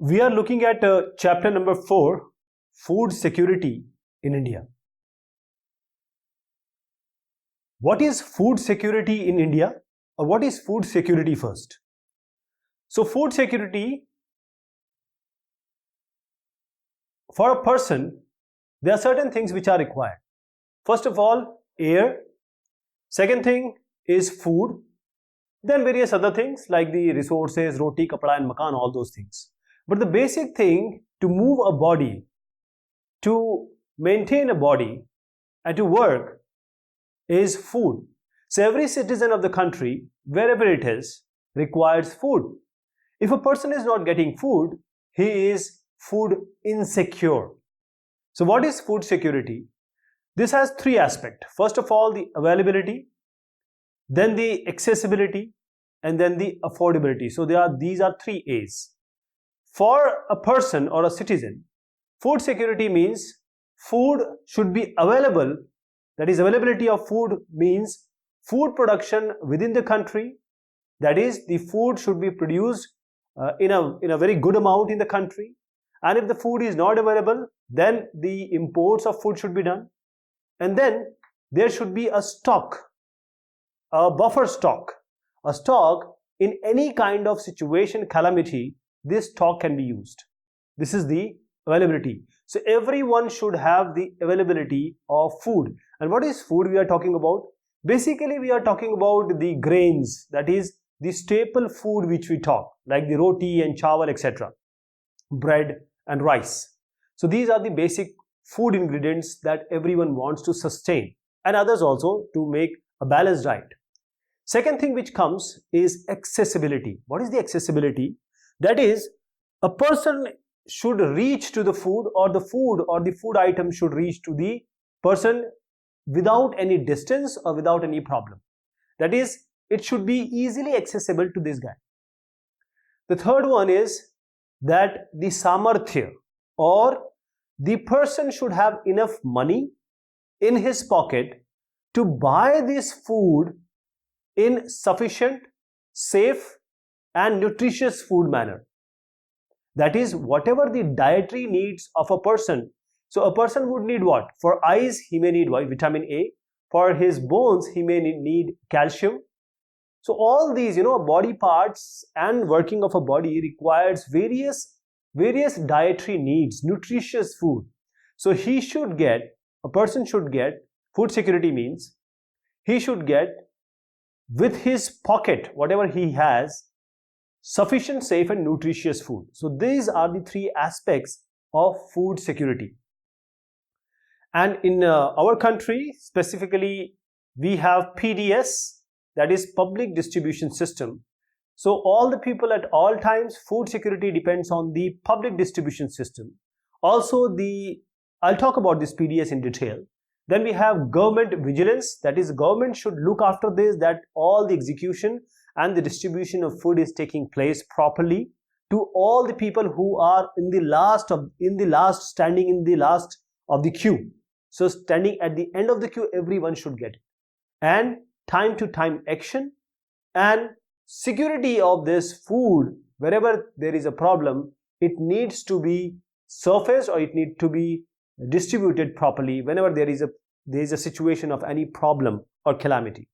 We are looking at chapter number 4, food security in India. What is food security in India? Or what is food security first? So food security, for a person, there are certain things which are required. First of all, air. Second thing is food. Then various other things like the resources, roti, kapda and makan, all those things. But the basic thing to move a body, to maintain a body and to work is food. So every citizen of the country, wherever it is, requires food. If a person is not getting food, he is food insecure. So what is food security? This has three aspects. First of all, the availability, then the accessibility, and then the affordability. So these are three A's. For a person or a citizen, food security means food should be available. That is, availability of food means food production within the country. That is, the food should be produced in a very good amount in the country. And if the food is not available, then the imports of food should be done. And then there should be a stock, a buffer stock, a stock in any kind of situation, calamity, this stock can be used. This is the availability. So everyone should have the availability of food. And what is food we are talking about? Basically, we are talking about the grains, that is the staple food which we talk, like the roti and chawal, etc. Bread and rice. So these are the basic food ingredients that everyone wants to sustain, and others also to make a balanced diet. Second thing which comes is accessibility. What is the accessibility? That is, a person should reach to the food, or the food item should reach to the person without any distance or without any problem. That is, it should be easily accessible to this guy. The third one is that the samarthya, or the person should have enough money in his pocket to buy this food in sufficient, safe and nutritious food manner. That is, whatever the dietary needs of a person. So a person would need what? For eyes, he may need vitamin A. For his bones, he may need calcium. So all these, body parts and working of a body requires various dietary needs, nutritious food. So a person should get, food security means, he should get with his pocket, whatever he has, sufficient, safe and nutritious food. So these are the three aspects of food security. And in our country, specifically, we have PDS, that is Public Distribution System. So all the people at all times, food security depends on the public distribution system. Also, I'll talk about this PDS in detail. Then we have government vigilance, that is, government should look after this, that all the execution and the distribution of food is taking place properly to all the people who are standing in the last of the queue. So standing at the end of the queue, everyone should get it. And time to time action and security of this food, wherever there is a problem, it needs to be surfaced or it needs to be distributed properly whenever there is a situation of any problem or calamity.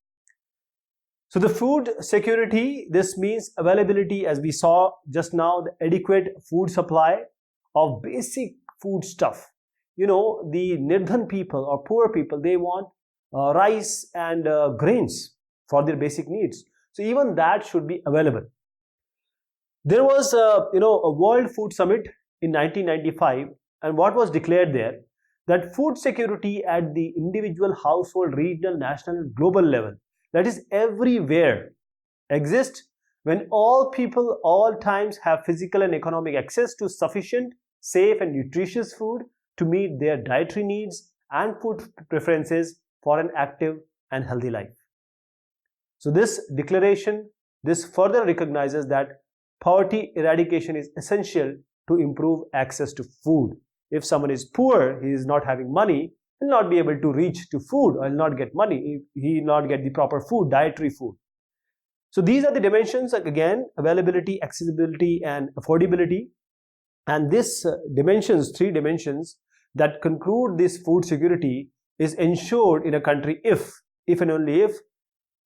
So the food security, this means availability, as we saw just now, the adequate food supply of basic food stuff. The Nirdhan people or poor people, they want rice and grains for their basic needs. So even that should be available. There was a World Food Summit in 1995, and what was declared there, that food security at the individual, household, regional, national, global level, that is everywhere, exists when all people all times have physical and economic access to sufficient, safe and nutritious food to meet their dietary needs and food preferences for an active and healthy life. So this declaration, this further recognizes that poverty eradication is essential to improve access to food. If someone is poor, he is not having money, he will not be able to reach to food, or will not get money, he will not get the proper food, dietary food. So these are the dimensions, again, availability, accessibility and affordability. And this three dimensions that conclude this food security is ensured in a country if and only if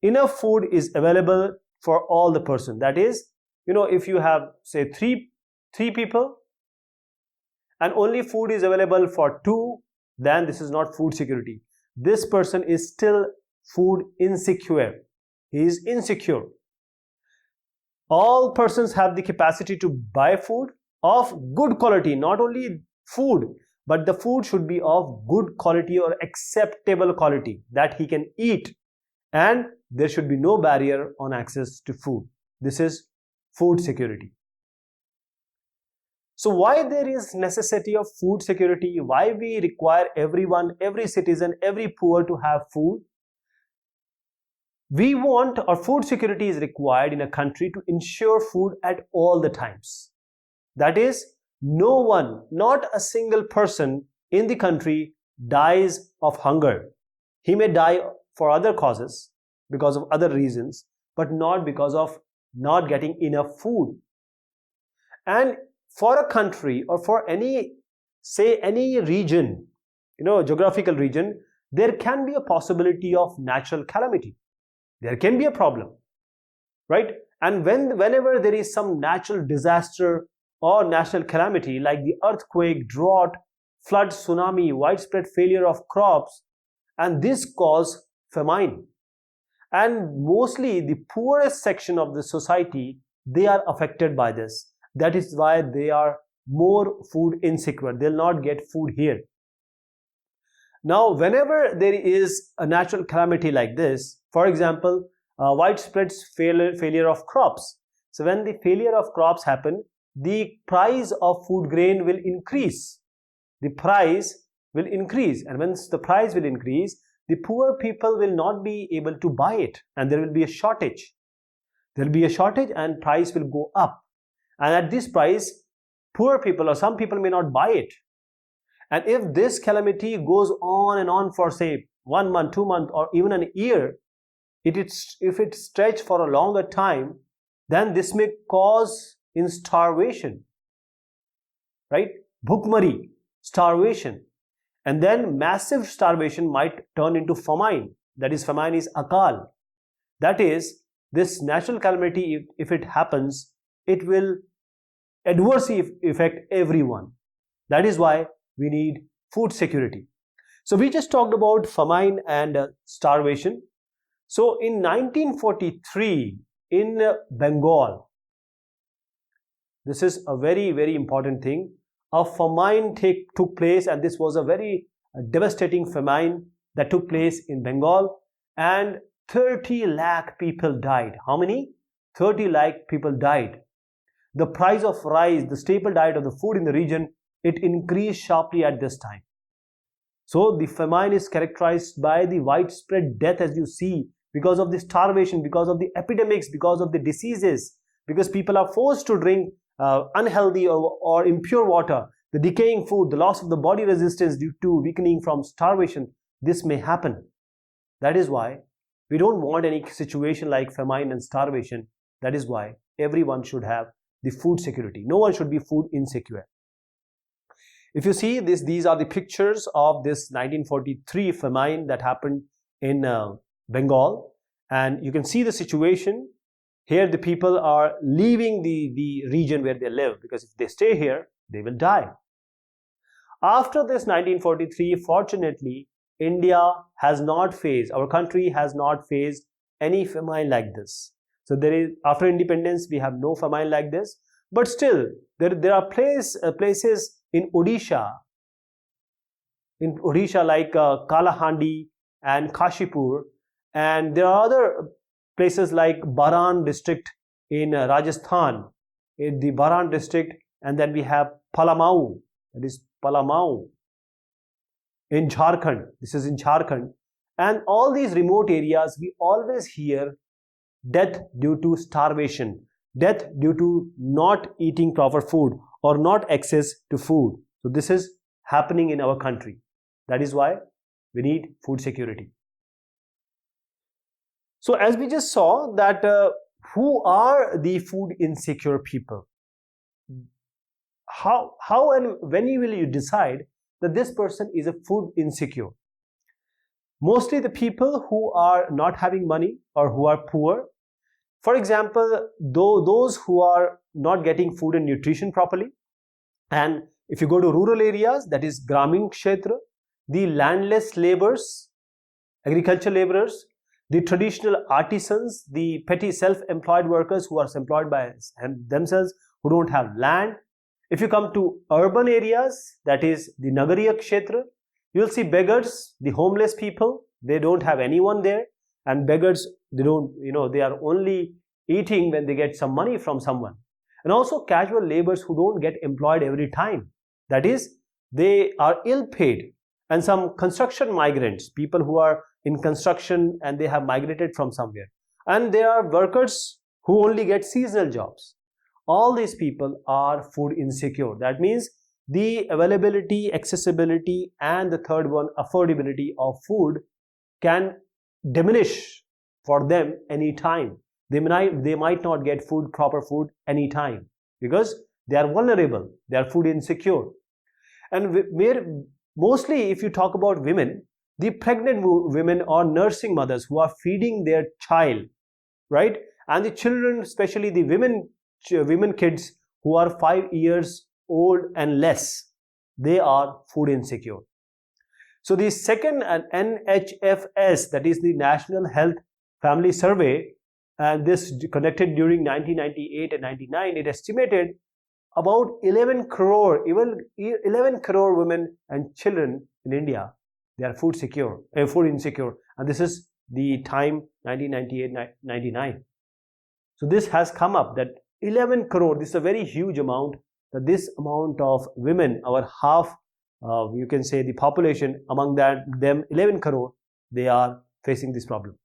enough food is available for all the person. That is, if you have say three people and only food is available for two, then this is not food security. This person is still food insecure. He is insecure. All persons have the capacity to buy food of good quality, not only food, but the food should be of good quality or acceptable quality that he can eat, and there should be no barrier on access to food. This is food security. So why there is necessity of food security? Why we require everyone, every citizen, every poor to have food? We want, or food security is required in a country to ensure food at all the times. That is, no one, not a single person in the country dies of hunger. He may die for other causes, because of other reasons, but not because of not getting enough food. And for a country or for any region, geographical region, there can be a possibility of natural calamity. There can be a problem, right? And whenever there is some natural disaster or national calamity like the earthquake, drought, flood, tsunami, widespread failure of crops, and this cause famine. And mostly the poorest section of the society, they are affected by this. That is why they are more food insecure. They'll not get food here. Now, whenever there is a natural calamity like this, for example, widespread failure of crops. So when the failure of crops happen, the price of food grain will increase. The price will increase, and once the price will increase, the poor people will not be able to buy it, and there will be a shortage. There will be a shortage and price will go up. And at this price, poor people or some people may not buy it. And if this calamity goes on and on for say 1 month, 2 months, or even an year, if it stretches for a longer time, then this may cause in starvation, right? Bhukmari, starvation. And then massive starvation might turn into famine. That is, famine is akal. That is, this natural calamity, if it happens, it will adversely affect everyone. That is why we need food security. So we just talked about famine and starvation. So in 1943 in Bengal, this is a very, very important thing. A famine took place, and this was a very devastating famine that took place in Bengal, and 30 lakh people died. How many? 30 lakh people died. The price of rice, the staple diet of the food in the region, it increased sharply at this time. So the famine is characterized by the widespread death, as you see, because of the starvation, because of the epidemics, because of the diseases, because people are forced to drink unhealthy or impure water, the decaying food, the loss of the body resistance due to weakening from starvation. This may happen. That is why we don't want any situation like famine and starvation. That is why everyone should have the food security. No one should be food insecure. If you see this, these are the pictures of this 1943 famine that happened in Bengal, and you can see the situation. Here the people are leaving the region where they live, because if they stay here, they will die. After this 1943, fortunately, India has not faced, our country has not faced any famine like this. So there is, after independence, we have no famine like this. But still, there are places in Odisha like Kalahandi and Kashipur, and there are other places like Baran district in Rajasthan, in the Baran district, and then we have Palamau, that is Palamau in Jharkhand. This is in Jharkhand, and all these remote areas we always hear death due to starvation, death due to not eating proper food or not access to food. So this is happening in our country. That is why we need food security. So as we just saw that who are the food insecure people? how and when will you decide that this person is a food insecure? Mostly the people who are not having money or who are poor. For example, those who are not getting food and nutrition properly. And if you go to rural areas, that is Gramin Kshetra, the landless laborers, agriculture laborers, the traditional artisans, the petty self-employed workers who are employed by themselves, who don't have land. If you come to urban areas, that is the Nagariya Kshetra, you'll see beggars, the homeless people. They don't have anyone there, and beggars, they don't, they are only eating when they get some money from someone. And also casual laborers who don't get employed every time. That is, they are ill paid. And some construction migrants, people who are in construction and they have migrated from somewhere. And there are workers who only get seasonal jobs. All these people are food insecure. That means the availability, accessibility, and the third one, affordability of food can diminish for them anytime. They might not get proper food anytime because they are vulnerable, they are food insecure. And mostly if you talk about women, the pregnant women or nursing mothers who are feeding their child, right? And the children, especially the women kids who are 5 years old and less, they are food insecure. So the second NHFS, that is the National Health Family Survey, and this conducted during 1998 and 99, it estimated about 11 crore women and children in India, they are food insecure. And this is the time 1998-99. So this has come up that 11 crore, this is a very huge amount, that this amount of women, our half, you can say the population, among them 11 crore, they are facing this problem.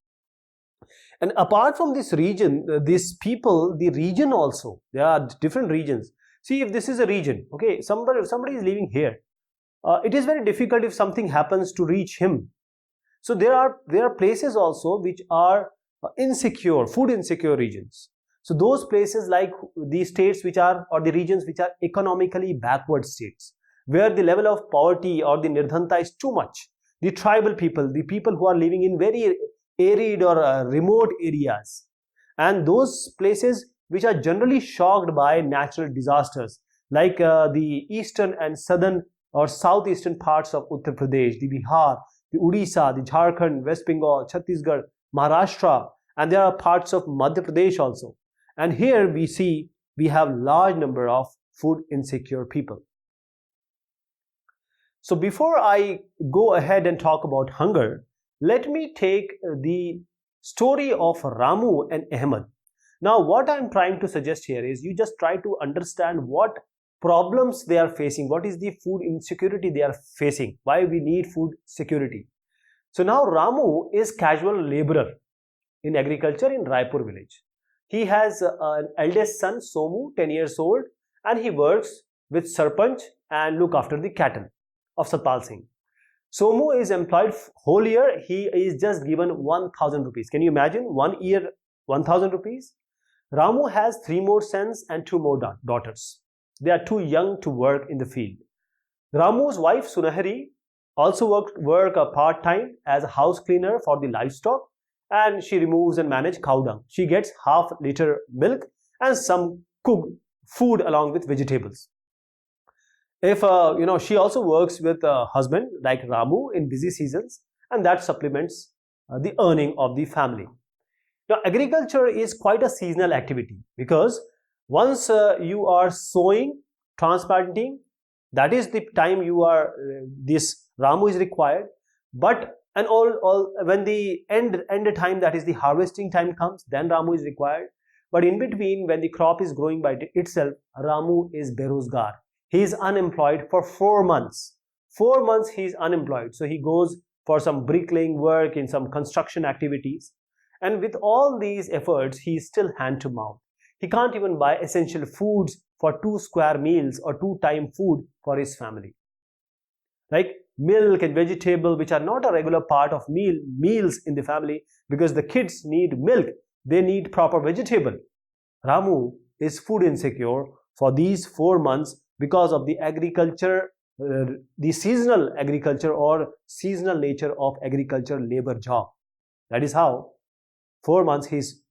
And apart from this region, these people, the region also, there are different regions. See, if this is a region, okay, somebody is living here, it is very difficult if something happens to reach him. So there are places also which are insecure, food insecure regions. So those places like the states which are, or the regions which are economically backward states, where the level of poverty or the nirdhanta is too much. The tribal people, the people who are living in very arid or remote areas, and those places which are generally shocked by natural disasters, like the eastern and southern or southeastern parts of Uttar Pradesh, the Bihar, the Odisha, the Jharkhand, West Bengal, Chhattisgarh, Maharashtra, and there are parts of Madhya Pradesh also. And here we have large number of food insecure people. So before I go ahead and talk about hunger, let me take the story of Ramu and Ahmed. Now what I'm trying to suggest here is you just try to understand what problems they are facing, what is the food insecurity they are facing, why we need food security. So now Ramu is casual laborer in agriculture in Raipur village. He has an eldest son, Somu, 10 years old, and he works with Sarpanch and look after the cattle of Satpal Singh. Somu is employed whole year, he is just given 1,000 rupees. Can you imagine? 1 year, 1,000 rupees? Ramu has 3 more sons and 2 more daughters. They are too young to work in the field. Ramu's wife, Sunahari, also work a part-time as a house cleaner for the livestock, and she removes and manages cow dung. She gets half liter milk and some cooked food along with vegetables. If she also works with a husband like Ramu in busy seasons, and that supplements the earning of the family. Now agriculture is quite a seasonal activity, because once you are sowing, transplanting, that is the time you are this Ramu is required. But and all when the end time, that is the harvesting time comes, then Ramu is required. But in between, when the crop is growing by itself, Ramu is berozgar. He is unemployed for 4 months. 4 months he is unemployed. So he goes for some bricklaying work in some construction activities. And with all these efforts, he is still hand to mouth. He can't even buy essential foods for 2 square meals or 2-time food for his family. Like milk and vegetable, which are not a regular part of meals in the family, because the kids need milk, they need proper vegetable. Ramu is food insecure for these 4 months because of the agriculture, the seasonal agriculture or seasonal nature of agriculture labor job. That is how 4 months he's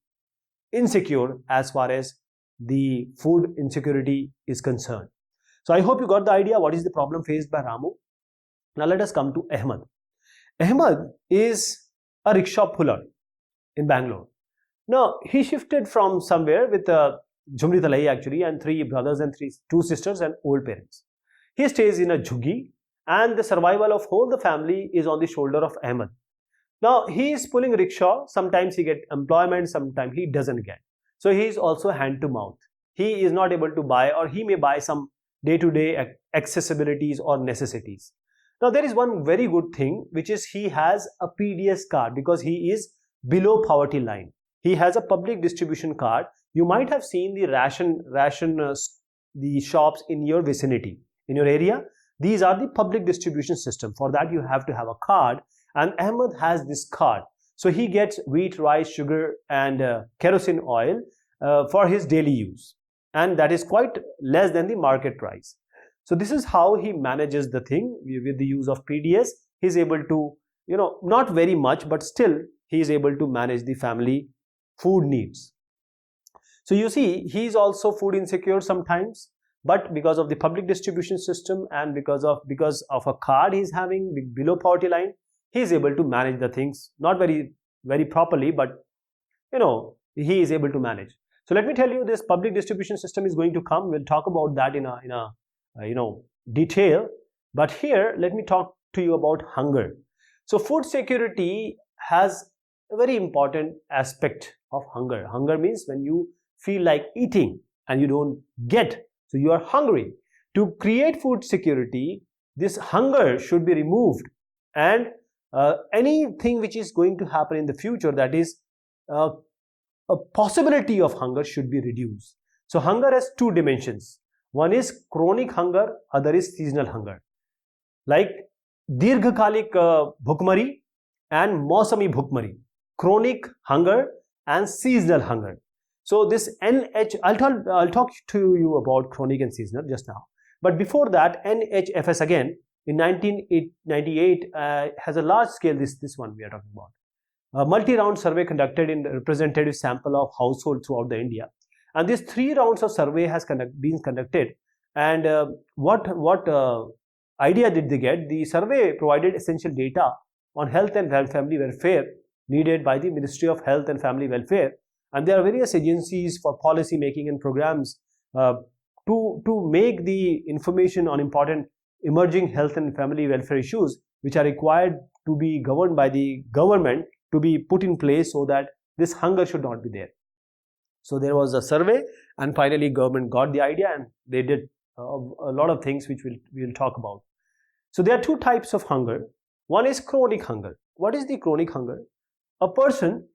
insecure as far as the food insecurity is concerned. So I hope you got the idea what is the problem faced by Ramu. Now let us come to Ahmed. Ahmed is a rickshaw puller in Bangalore. Now he shifted from somewhere with Jumri Talai actually, and 3 brothers and 2 sisters and old parents. He stays in a jhuggi, and the survival of whole the family is on the shoulder of Ahmed. Now he is pulling rickshaw. Sometimes he gets employment, sometimes he doesn't get. So he is also hand to mouth. He is not able to buy, or he may buy some day-to-day accessibilities or necessities. Now there is one very good thing, which is he has a PDS card because he is below poverty line. He has a public distribution card. You might have seen the the shops in your vicinity, in your area. These are the public distribution system. For that you have to have a card, and Ahmed has this card. So he gets wheat, rice, sugar and kerosene oil for his daily use, and that is quite less than the market price. So this is how he manages the thing with the use of PDS. He is able to, not very much, but still he is able to manage the family food needs. So you see, he is also food insecure sometimes, but because of the public distribution system and because of a card he is having below poverty line, he is able to manage the things, not very properly, but he is able to manage. So let me tell you, this public distribution system is going to come. We'll talk about that in a detail. But here, let me talk to you about hunger. So food security has a very important aspect of hunger. Hunger means when you feel like eating and you don't get, so you are hungry. To create food security, this hunger should be removed, and anything which is going to happen in the future, that is a possibility of hunger, should be reduced. So hunger has 2 dimensions. One is chronic hunger, other is seasonal hunger. Like Dirghakalik Bhukmari and Mausami Bhukmari. Chronic hunger and seasonal hunger. So this I'll talk to you about chronic and seasonal just now. But before that, NHFS again in 1998 has a large scale, this one we are talking about. A multi-round survey conducted in a representative sample of households throughout the India. And these 3 rounds of survey has been conducted. And what idea did they get? The survey provided essential data on health and family welfare needed by the Ministry of Health and Family Welfare. And there are various agencies for policy making and programs to make the information on important emerging health and family welfare issues which are required to be governed by the government to be put in place so that this hunger should not be there. So there was a survey, and finally government got the idea and they did a lot of things which we'll talk about. So there are 2 types of hunger. One is chronic hunger. What is the chronic hunger? A person,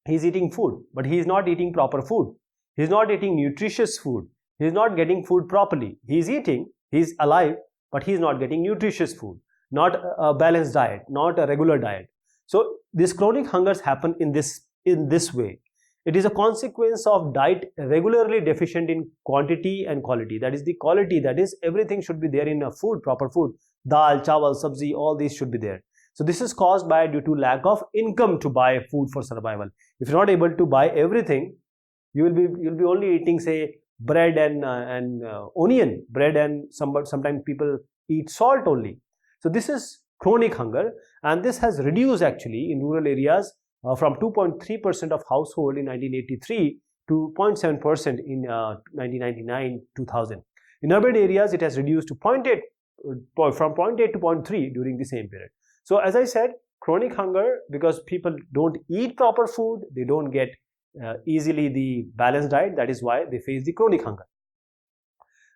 he's eating food, but he is not eating proper food. He is not eating nutritious food. He is not getting food properly. He is eating, he is alive, but he is not getting nutritious food, not a balanced diet, not a regular diet. So these chronic hungers happen in this way. It is a consequence of diet regularly deficient in quantity and quality. That is the quality, that is everything should be there in a food, proper food. Dal, chawal, sabzi, all these should be there. So this is caused by due to lack of income to buy food for survival. If you're not able to buy everything, you'll be only eating, say, bread and onion, bread, and sometimes people eat salt only. So this is chronic hunger, and this has reduced actually in rural areas from 2.3% of household in 1983 to 0.7% in 1999-2000. In urban areas, it has reduced to from 0.8 to 0.3 during the same period. So as I said, chronic hunger, because people don't eat proper food, they don't get easily the balanced diet. That is why they face the chronic hunger.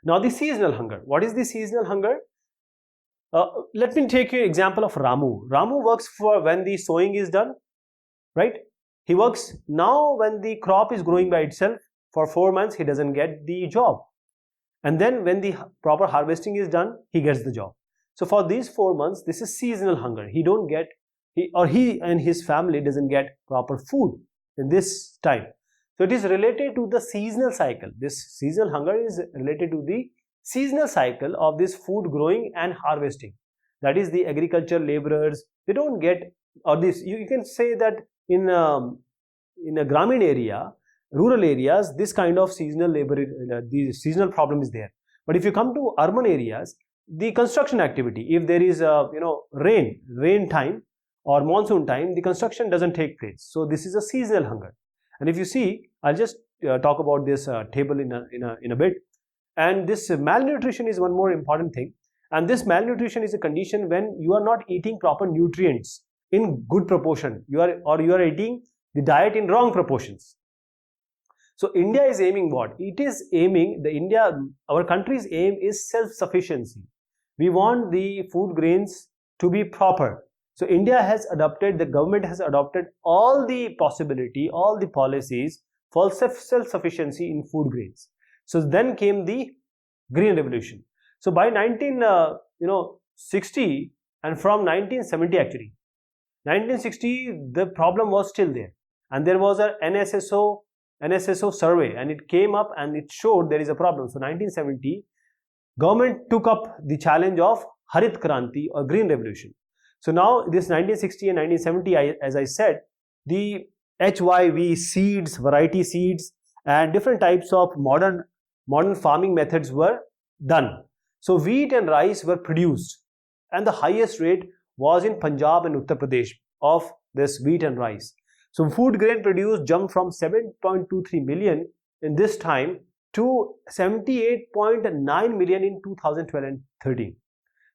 Now the seasonal hunger. What is the seasonal hunger? Let me take you an example of Ramu. Ramu works for when the sowing is done, right? He works now when the crop is growing by itself. For 4 months, he doesn't get the job. And then when the proper harvesting is done, he gets the job. So for these 4 months, this is seasonal hunger. He and his family doesn't get proper food in this time. So it is related to the seasonal cycle. This seasonal hunger is related to the seasonal cycle of this food growing and harvesting. That is, the agriculture laborers, they don't get, or this, you can say that in a Gramin area, rural areas, this kind of seasonal labor, the seasonal problem is there. But if you come to urban areas, the construction activity, if there is rain time or monsoon time, the construction doesn't take place. So this is a seasonal hunger. And if you see, I'll just talk about this table in a bit. And this malnutrition is one more important thing. And this malnutrition is a condition when you are not eating proper nutrients in good proportion. You are eating the diet in wrong proportions. So India is aiming what? It is aiming, our country's aim is self-sufficiency. We want the food grains to be proper. So India has adopted, the government has adopted all the possibility, all the policies for self-sufficiency in food grains. So then came the Green Revolution. So by 1960 and from 1970 actually, 1960 the problem was still there, and there was a NSSO survey, and it came up and it showed there is a problem. So 1970 government took up the challenge of Harit Kranti or Green Revolution. So now this 1960 and 1970, as I said, the HYV seeds, variety seeds, and different types of modern farming methods were done. So wheat and rice were produced, and the highest rate was in Punjab and Uttar Pradesh of this wheat and rice. So food grain produced jumped from 7.23 million in this time to 78.9 million in 2012 and 13.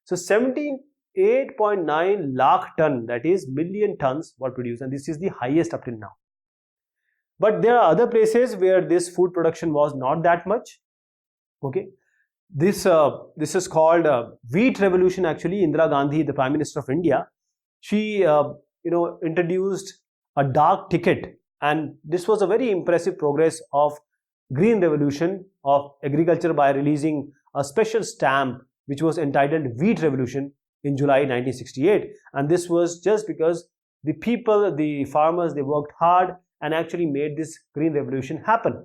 So 78.9 lakh ton, that is million tons, were produced, and this is the highest up till now. But there are other places where this food production was not that much. Okay, this is called wheat revolution. Actually, Indira Gandhi, the Prime Minister of India, she introduced a dark ticket, and this was a very impressive progress of Green Revolution of agriculture by releasing a special stamp which was entitled Wheat Revolution in July 1968. And this was just because the people, the farmers, they worked hard and actually made this Green Revolution happen.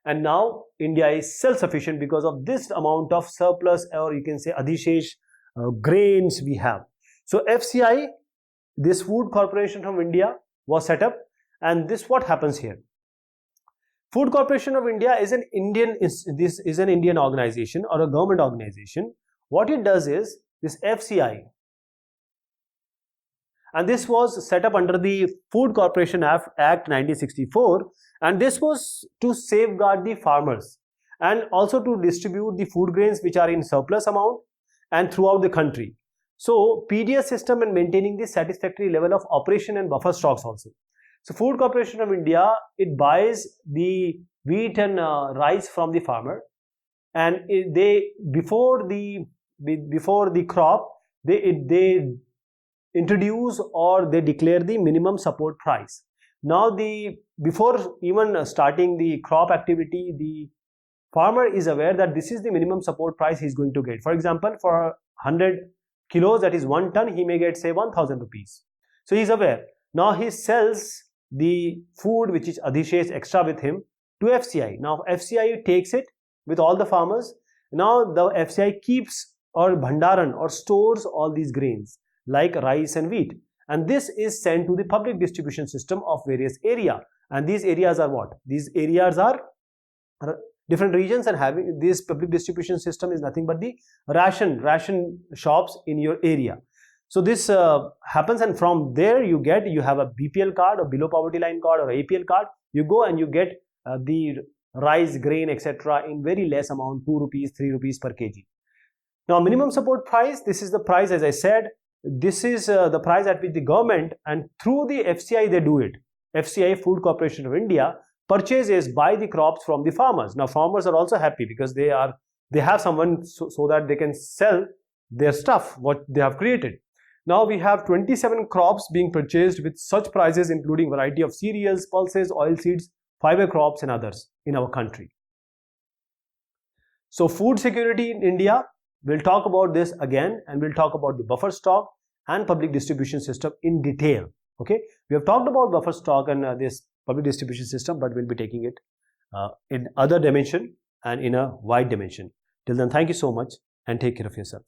And now India is self-sufficient because of this amount of surplus, or you can say adhishesh grains we have. So FCI, this Food Corporation from India, was set up, and this what happens here. Food Corporation of India is an Indian organization or a government organization. What it does is this FCI, and this was set up under the Food Corporation Act 1964, and this was to safeguard the farmers and also to distribute the food grains which are in surplus amount and throughout the country. So PDS system and maintaining the satisfactory level of operation and buffer stocks also. So Food Corporation of India, it buys the wheat and rice from the farmer, and before the crop they introduce or they declare the minimum support price. Now before even starting the crop activity, the farmer is aware that this is the minimum support price he is going to get. For example, for 100 kilos, that is 1 ton, he may get say 1,000 rupees. So he is aware. Now he sells the food which is adhishesh extra with him to FCI. Now FCI takes it with all the farmers. Now the FCI keeps or bhandaran or stores all these grains like rice and wheat, and this is sent to the public distribution system of various area. And these areas are what? These areas are different regions, and having this public distribution system is nothing but the ration shops in your area. So this happens, and from there you have a BPL card or below poverty line card or APL card. You go and you get the rice, grain, etc. in very less amount, 2 rupees, 3 rupees per kg. Now minimum support price, this is the price, as I said, this is the price at which the government and through the FCI they do it. FCI, Food Corporation of India, purchases, buy the crops from the farmers. Now farmers are also happy because they have someone so that they can sell their stuff, what they have created. Now we have 27 crops being purchased with such prices, including variety of cereals, pulses, oil seeds, fiber crops and others in our country. So food security in India, we'll talk about this again, and we'll talk about the buffer stock and public distribution system in detail. Okay, we have talked about buffer stock and this public distribution system, but we'll be taking it in other dimension and in a wide dimension. Till then, thank you so much and take care of yourself.